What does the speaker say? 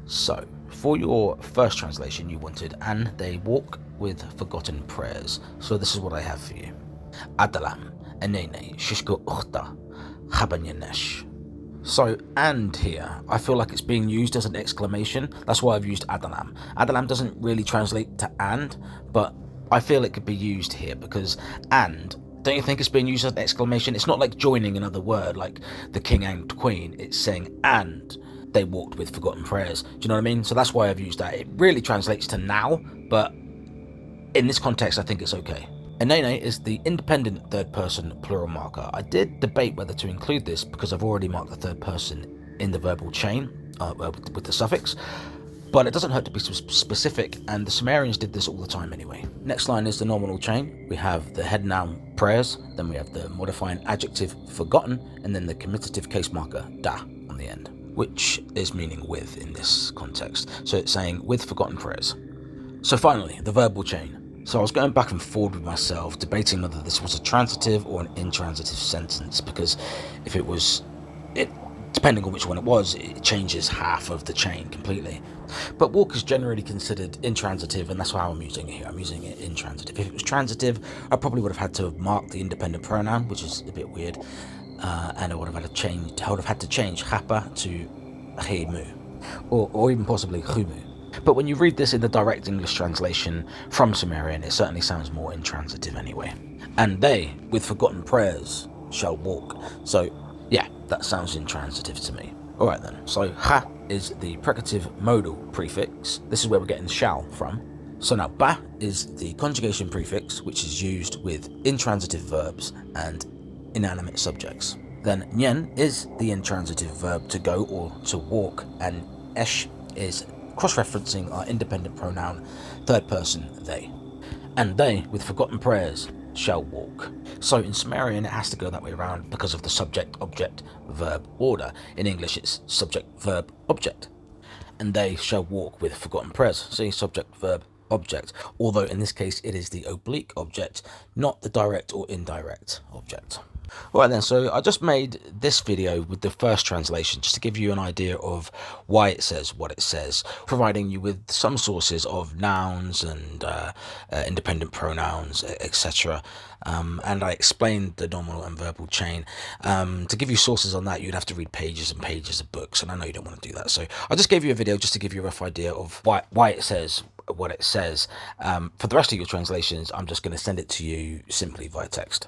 So, for your first translation, you wanted, and they walk with forgotten prayers. So this is what I have for you. Adalam, enene, shishko ukhta, chabanyanesh. So, and here, I feel like it's being used as an exclamation. That's why I've used Adalam. Adalam doesn't really translate to and, but I feel it could be used here because and, don't you think it's being used as an exclamation? It's not like joining another word like the king and queen. It's saying and they walked with forgotten prayers. Do you know what I mean? So that's why I've used that. It really translates to now, but in this context, I think it's okay. Enene is the independent third person plural marker. I did debate whether to include this because I've already marked the third person in the verbal chain with the suffix, but it doesn't hurt to be specific, and the Sumerians did this all the time anyway. Next line is the nominal chain. We have the head noun prayers, then we have the modifying adjective forgotten, and then the comitative case marker da on the end, which is meaning with in this context. So it's saying with forgotten prayers. So finally, the verbal chain. So I was going back and forth with myself, debating whether this was a transitive or an intransitive sentence, because if it was, depending on which one it was, it changes half of the chain completely. But walk is generally considered intransitive, and that's how I'm using it here. I'm using it intransitive. If it was transitive, I probably would have had to have marked the independent pronoun, which is a bit weird, and I would have had to change chapa to heimu, or even possibly chumu. But when you read this in the direct English translation from Sumerian, it certainly sounds more intransitive anyway. And they, with forgotten prayers, shall walk. So, yeah, that sounds intransitive to me. Alright then, so ha is the precative modal prefix. This is where we're getting shall from. So now ba is the conjugation prefix, which is used with intransitive verbs and inanimate subjects. Then nyen is the intransitive verb to go or to walk, and esh is cross-referencing our independent pronoun, third person, they. And they, with forgotten prayers, shall walk. So in Sumerian, it has to go that way around because of the subject, object, verb order. In English, it's subject, verb, object. And they shall walk with forgotten prayers. See, subject, verb, object. Although in this case, it is the oblique object, not the direct or indirect object. Right then, so I just made this video with the first translation just to give you an idea of why it says what it says, providing you with some sources of nouns and independent pronouns, etc. And I explained the nominal and verbal chain. To give you sources on that, you'd have to read pages and pages of books, and I know you don't want to do that. So I just gave you a video just to give you a rough idea of why it says what it says. For the rest of your translations, I'm just going to send it to you simply via text.